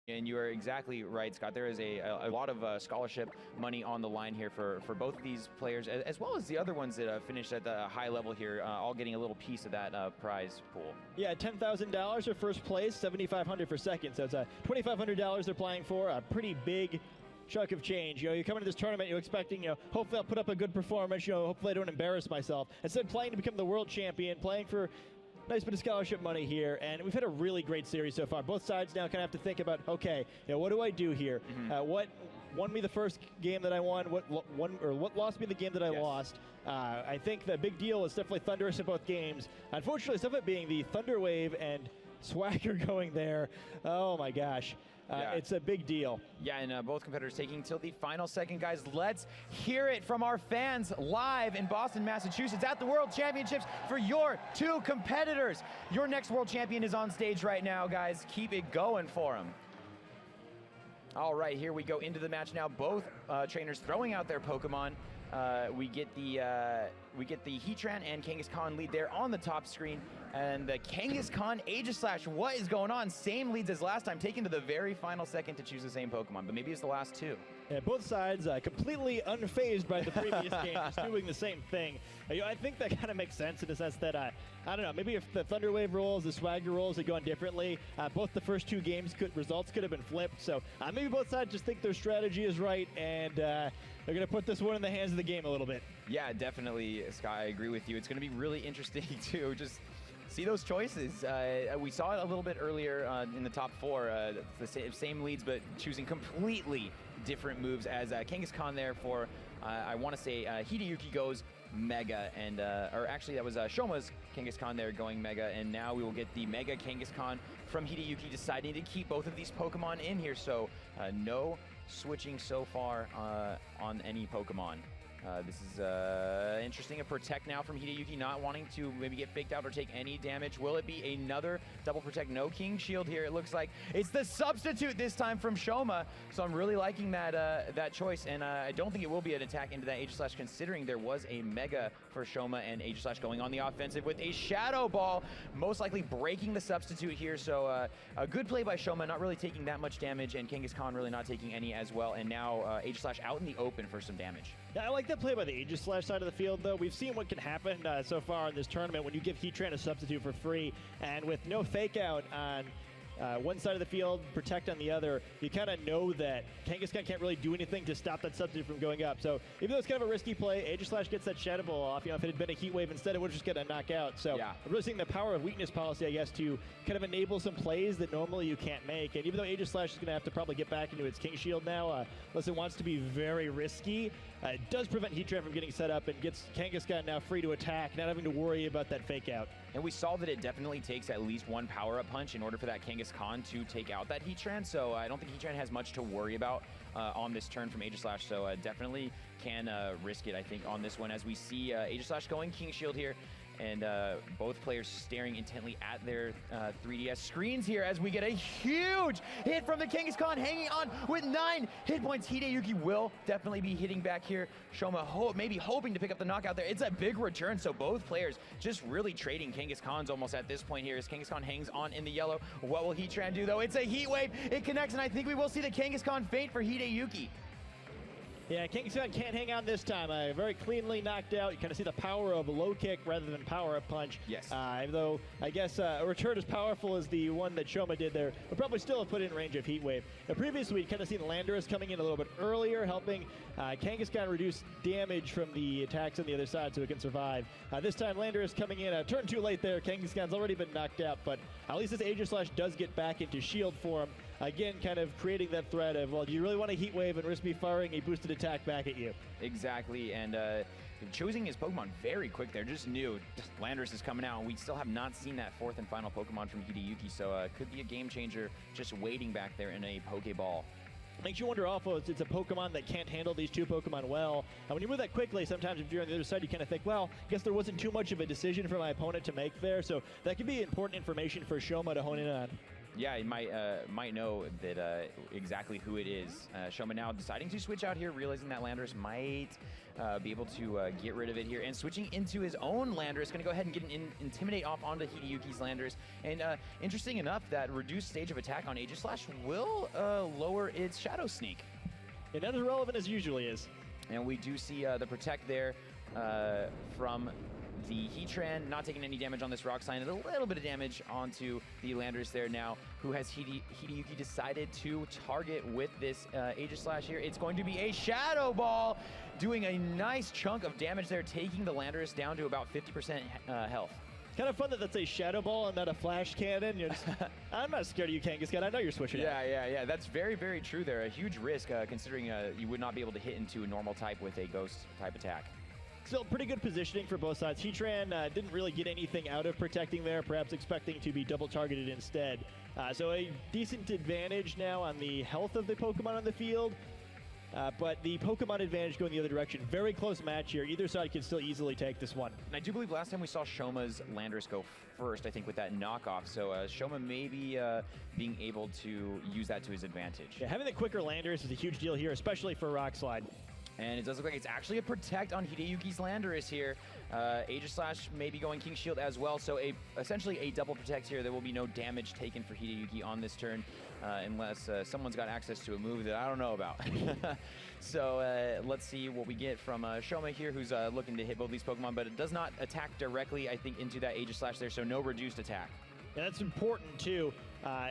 And you are exactly right, Scott. There is a lot of scholarship money on the line here for both of these players, as well as the other ones that finished at the high level here, all getting a little piece of that prize pool. Yeah, $10,000 for first place, $7,500 for second. So it's $2,500 they're playing for, a pretty big chunk of change. You come into this tournament, you're expecting, hopefully I'll put up a good performance, hopefully I don't embarrass myself. Instead, playing to become the world champion, playing for nice bit of scholarship money here, and we've had a really great series so far. Both sides now kind of have to think about, okay, what do I do here? What won me the first game that I won? What lost me the game that I lost? I think the big deal is definitely Thunderous in both games. Unfortunately, some of it being the Thunder Wave and Swagger going there. Oh my gosh. It's a big deal. Yeah, and both competitors taking till the final second. Guys, let's hear it from our fans live in Boston, Massachusetts at the World Championships for your two competitors. Your next world champion is on stage right now, guys. Keep it going for him. All right, here we go into the match now. Both trainers throwing out their Pokemon. We get the Heatran and Kangaskhan lead there on the top screen, and the Kangaskhan Aegislash, what is going on? Same leads as last time, taken to the very final second to choose the same Pokemon, but maybe it's the last two. Yeah, both sides completely unfazed by the previous game, just doing the same thing. I think that kind of makes sense in the sense that, I don't know, maybe if the Thunder Wave rolls, the Swagger rolls had gone differently, both the first two games results could have been flipped, so maybe both sides just think their strategy is right, and they're going to put this one in the hands of the game a little bit. Yeah, definitely, Sky, I agree with you. It's going to be really interesting to just see those choices. We saw it a little bit earlier in the top four, the same leads, but choosing completely different moves as Kangaskhan there for, I want to say, Hideyuki goes Mega, and or actually that was Shoma's Kangaskhan there going Mega, and now we will get the Mega Kangaskhan from Hideyuki deciding to keep both of these Pokemon in here, so no switching so far on any Pokemon. This is interesting. A Protect now from Hideyuki, not wanting to maybe get faked out or take any damage. Will it be another double Protect? No King Shield here. It looks like it's the substitute this time from Shoma. So I'm really liking that choice, and I don't think it will be an attack into that Aegislash, considering there was a Mega for Shoma and Aegislash going on the offensive with a Shadow Ball, most likely breaking the substitute here. So a good play by Shoma, not really taking that much damage, and Kangaskhan really not taking any as well. And now Aegislash out in the open for some damage. Yeah, I like that play by the Aegislash side of the field, though. We've seen what can happen so far in this tournament when you give Heatran a substitute for free, and with no fake out on one side of the field, Protect on the other, you kind of know that Kangaskhan can't really do anything to stop that substitute from going up. So even though it's kind of a risky play, Aegislash gets that Shadow Ball off. If it had been a Heat Wave instead, it would have just got a knockout. So I'm really seeing the power of weakness policy, I guess, to kind of enable some plays that normally you can't make. And even though Aegislash is going to have to probably get back into its King Shield now, unless it wants to be very risky, it does prevent Heatran from getting set up and gets Kangaskhan now free to attack, not having to worry about that fake out. And we saw that it definitely takes at least one power-up punch in order for that Kangaskhan to take out that Heatran, so I don't think Heatran has much to worry about on this turn from Aegislash, so definitely can risk it, I think, on this one, as we see Aegislash going King Shield here, and both players staring intently at their 3DS screens here as we get a huge hit from the Kangaskhan, hanging on with 9 hit points. Hideyuki will definitely be hitting back here. Shoma maybe hoping to pick up the knockout there. It's a big return, so both players just really trading Kangaskhan's almost at this point here as Kangaskhan hangs on in the yellow. What will Heatran do, though? It's a Heat Wave. It connects, and I think we will see the Kangaskhan faint for Hideyuki. Yeah, Kangaskhan can't hang on this time. Very cleanly knocked out. You kind of see the power of a low kick rather than power-up punch. Yes. Though, I guess a return as powerful as the one that Shoma did there would probably still have put it in range of Heat Wave. Now, previously, we'd kind of seen Landorus coming in a little bit earlier, helping Kangaskhan reduce damage from the attacks on the other side so it can survive. This time, Landorus coming in a turn too late there. Kangaskhan's already been knocked out, but at least this Aegislash does get back into shield form. Again, kind of creating that threat of, well, do you really want to Heat Wave and risk me firing a boosted attack back at you? Exactly, and choosing his Pokemon very quick there. Just knew Landorus is coming out, and we still have not seen that fourth and final Pokemon from Hideyuki, so could be a game changer just waiting back there in a Pokeball. Makes you wonder also, it's a Pokemon that can't handle these two Pokemon well. And when you move that quickly, sometimes if you're on the other side, you kind of think, well, I guess there wasn't too much of a decision for my opponent to make there. So that could be important information for Shoma to hone in on. Yeah, you might know that exactly who it is. Shoma now deciding to switch out here, realizing that Landorus might be able to get rid of it here, and switching into his own Landorus, going to go ahead and get an Intimidate off onto Hideyuki's Landorus. And interesting enough, that reduced stage of attack on Aegislash will lower its Shadow Sneak. And not as relevant as usually is. And we do see the Protect there from the Heatran, not taking any damage on this Rock Slide, and a little bit of damage onto the Landorus there now, who has Hideyuki decided to target with this Aegislash here. It's going to be a Shadow Ball, doing a nice chunk of damage there, taking the Landorus down to about 50% health. Kind of fun that that's a Shadow Ball and not a Flash Cannon. You're just, I'm not scared of you, Kangaskhan. I know you're switching out. Yeah. That's very, very true there. A huge risk, considering you would not be able to hit into a normal type with a Ghost type attack. Still pretty good positioning for both sides. Heatran didn't really get anything out of protecting there, perhaps expecting to be double targeted instead. So a decent advantage now on the health of the Pokemon on the field. But the Pokemon advantage going the other direction. Very close match here. Either side can still easily take this one. And I do believe last time we saw Shoma's Landorus go first, I think, with that knockoff. So Shoma may be being able to use that to his advantage. Yeah, having the quicker Landorus is a huge deal here, especially for Rock Slide. And it does look like it's actually a Protect on Hideyuki's Landorus here. Aegislash may be going King Shield as well, so essentially a double Protect here. There will be no damage taken for Hideyuki on this turn, unless someone's got access to a move that I don't know about. So let's see what we get from Shoma here, who's looking to hit both these Pokemon, but it does not attack directly, I think, into that Aegislash there, so no reduced attack. Yeah, that's important, too.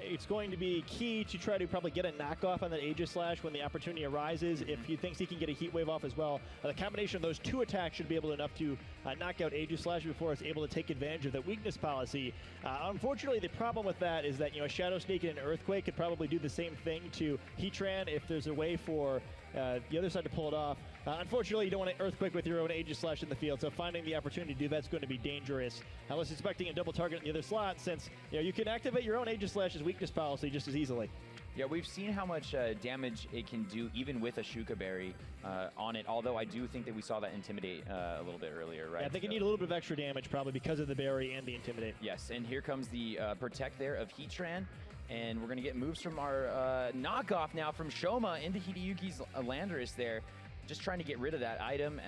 It's going to be key to try to probably get a knockoff on that Aegislash when the opportunity arises. If he thinks he can get a Heat Wave off as well, the combination of those two attacks should be able enough to knock out Aegislash before it's able to take advantage of that weakness policy. Unfortunately, the problem with that is that a Shadow Sneak and an Earthquake could probably do the same thing to Heatran if there's a way for the other side to pull it off. Unfortunately, you don't want an Earthquake with your own Aegislash in the field, so finding the opportunity to do that's going to be dangerous. Unless expecting a double target in the other slot, since you can activate your own Aegislash's weakness policy just as easily. Yeah, we've seen how much damage it can do even with a Shuka Berry on it, although I do think that we saw that Intimidate a little bit earlier, right? Yeah, I think you need a little bit of extra damage probably because of the Berry and the Intimidate. Yes, and here comes the Protect there of Heatran. And we're going to get moves from our knockoff now from Shoma into Hideyuki's Landorus there. Just trying to get rid of that item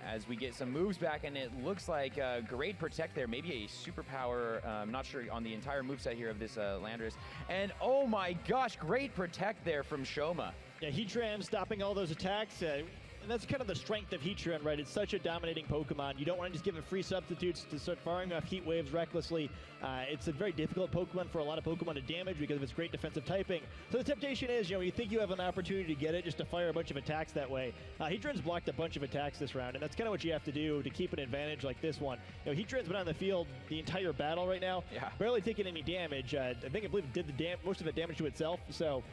as we get some moves back. And it looks like great Protect there. Maybe a superpower. I'm not sure on the entire moveset here of this Landorus. And oh my gosh, great Protect there from Shoma. Yeah, Heatran stopping all those attacks. And that's kind of the strength of Heatran, right? It's such a dominating Pokemon. You don't want to just give him free substitutes to start firing off Heat Waves recklessly. It's a very difficult Pokemon for a lot of Pokemon to damage because of its great defensive typing. So the temptation is, you think you have an opportunity to get it just to fire a bunch of attacks that way. Heatran's blocked a bunch of attacks this round, and that's kind of what you have to do to keep an advantage like this one. Heatran's been on the field the entire battle right now, barely taking any damage. I believe it did most of the damage to itself, so...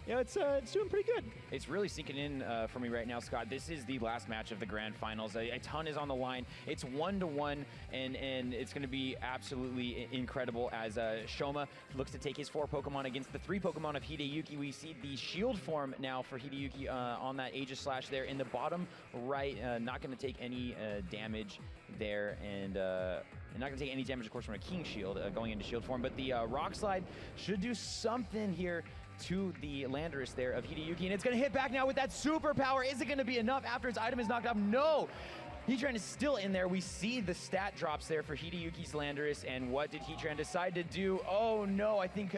it's doing pretty good. It's really sinking in for me right now, Scott. This is the last match of the Grand Finals. A ton is on the line. It's 1-1, and it's going to be absolutely incredible as Shoma looks to take his 4 Pokemon against the 3 Pokemon of Hideyuki. We see the Shield form now for Hideyuki on that Aegislash there in the bottom right. Not going to take any damage there, and not going to take any damage, of course, from a King Shield going into Shield form. But the Rock Slide should do something here to the Landorus there of Hideyuki, and it's going to hit back now with that superpower. Is it going to be enough after his item is knocked off? No! Heatran is still in there. We see the stat drops there for Hideyuki's Landorus, and what did Heatran decide to do? Oh no, I think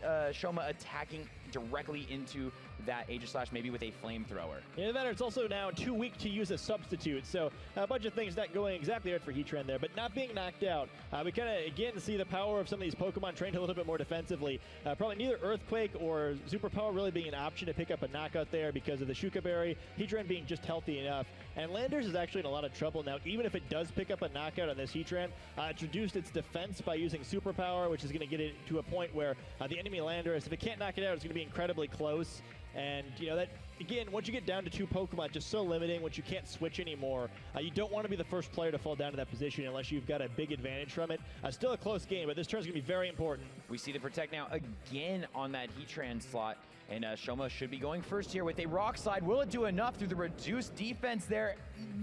Shoma attacking directly into that Aegislash, maybe with a flamethrower. Yeah, that it's also now too weak to use a substitute, so a bunch of things not going exactly right for Heatran there, but not being knocked out. We kind of, again, see the power of some of these Pokemon trained a little bit more defensively. Probably neither Earthquake or Superpower really being an option to pick up a knockout there because of the Shuka Berry, Heatran being just healthy enough. And Landorus is actually in a lot of trouble now. Even if it does pick up a knockout on this Heatran, it's reduced its defense by using Superpower, which is going to get it to a point where the enemy Landorus, if it can't knock it out, it's going to be incredibly close. And, that, again, once you get down to 2 Pokemon, just so limiting, once you can't switch anymore, you don't want to be the first player to fall down to that position unless you've got a big advantage from it. Still a close game, but this turn's going to be very important. We see the Protect now again on that Heatran slot. And Shoma should be going first here with a Rock Slide. Will it do enough through the reduced defense there?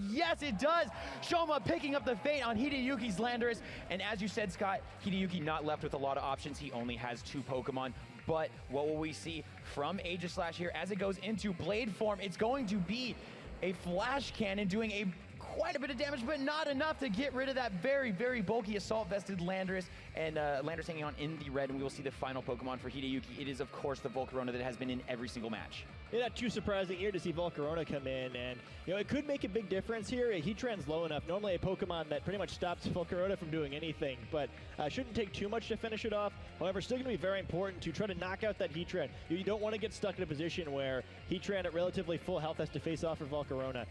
Yes, it does! Shoma picking up the fate on Hideyuki's Landorus. And as you said, Scott, Hideyuki not left with a lot of options. He only has 2 Pokemon. But what will we see from Aegislash here as it goes into Blade form? It's going to be a Flash Cannon doing quite a bit of damage, but not enough to get rid of that very, very bulky Assault-vested Landorus. And Landorus hanging on in the red, and we will see the final Pokemon for Hideyuki. It is, of course, the Volcarona that has been in every single match. Yeah, not too surprising here to see Volcarona come in, and it could make a big difference here. Heatran's low enough. Normally a Pokemon that pretty much stops Volcarona from doing anything, but shouldn't take too much to finish it off. However, still going to be very important to try to knock out that Heatran. You don't want to get stuck in a position where Heatran at relatively full health has to face off for Volcarona.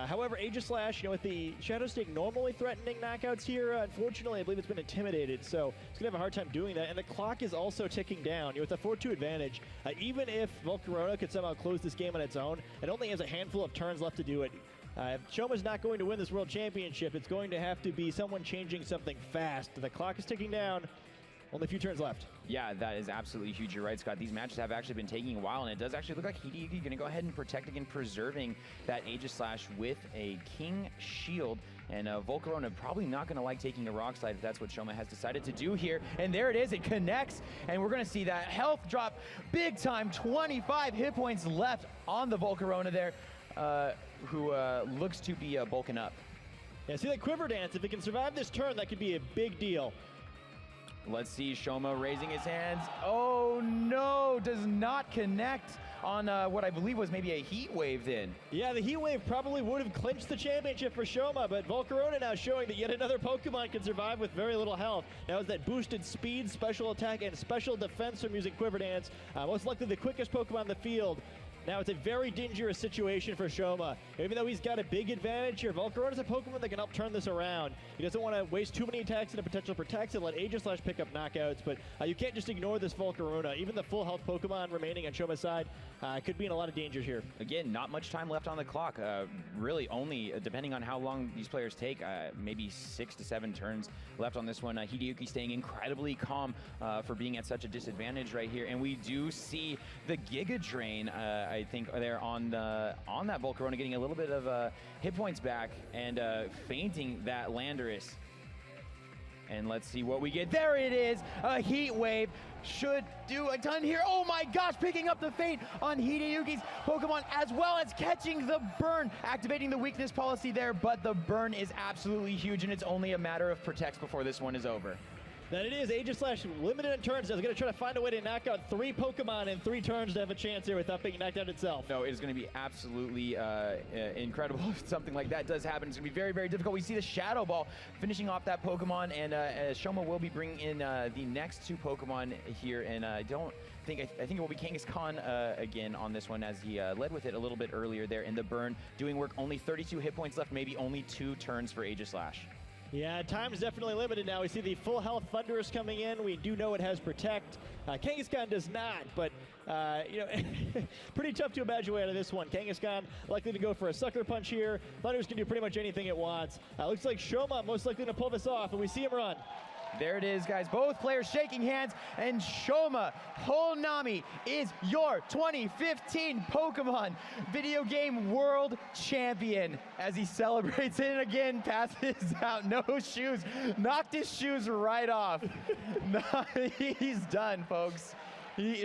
However, Aegislash, with the Shadow Stake normally threatening knockouts here, unfortunately, I believe it's been intimidated, so it's going to have a hard time doing that. And the clock is also ticking down. With a 4-2 advantage, even if Volcarona could somehow close this game on its own, it only has a handful of turns left to do it. If Shoma's not going to win this World Championship, it's going to have to be someone changing something fast. The clock is ticking down. Only a few turns left. Yeah, that is absolutely huge. You're right, Scott. These matches have actually been taking a while, and it does actually look like Hideyuki going to go ahead and protect again, preserving that Aegislash with a King Shield. And Volcarona probably not going to like taking a Rock Slide if that's what Shoma has decided to do here. And there it is. It connects, and we're going to see that health drop big time. 25 hit points left on the Volcarona there, who looks to be bulking up. Yeah, see that Quiver Dance. If it can survive this turn, that could be a big deal. Let's see Shoma raising his hands. Oh no, does not connect on what I believe was maybe a Heat Wave then. Yeah, the Heat Wave probably would have clinched the championship for Shoma, but Volcarona now showing that yet another Pokemon can survive with very little health. Now is that boosted speed, special attack, and special defense from using Quiver Dance. Most likely the quickest Pokemon in the field. Now it's a very dangerous situation for Shoma. Even though he's got a big advantage here, Volcarona's a Pokemon that can help turn this around. He doesn't want to waste too many attacks and a potential protects and let Aegislash pick up knockouts, but you can't just ignore this Volcarona. Even the full health Pokemon remaining on Shoma's side could be in a lot of danger here. Again, not much time left on the clock. Really only, depending on how long these players take, maybe 6 to 7 turns left on this one. Hideyuki staying incredibly calm for being at such a disadvantage right here. And we do see the Giga Drain, I think, there on that Volcarona, getting a little bit of hit points back and fainting that Landorus. And let's see what we get. There it is, a Heat Wave. Should do a ton here. Oh my gosh, picking up the fate on Hideyuki's Pokemon, as well as catching the burn, activating the weakness policy there, but the burn is absolutely huge, and it's only a matter of protects before this one is over. That it is. Aegislash limited in turns. It's going to try to find a way to knock out 3 Pokemon in 3 turns to have a chance here without being knocked out itself. No, it is going to be absolutely incredible if something like that does happen. It's going to be very, very difficult. We see the Shadow Ball finishing off that Pokemon, and Shoma will be bringing in the next 2 Pokemon here, and I think it will be Kangaskhan again on this one, as he led with it a little bit earlier there in the burn, doing work. Only 32 hit points left, maybe only 2 turns for Aegislash. Yeah, time is definitely limited now. We see the full health Thundurus coming in. We do know it has Protect. Kangaskhan does not, but pretty tough to imagine way out of this one. Kangaskhan likely to go for a Sucker Punch here. Thundurus can do pretty much anything it wants. Looks like Shoma most likely to pull this off, and we see him run. There it is, guys. Both players shaking hands, and Shoma Holnami is your 2015 Pokemon Video Game World Champion. As he celebrates it again, passes out, no shoes, knocked his shoes right off. He's done, folks. He is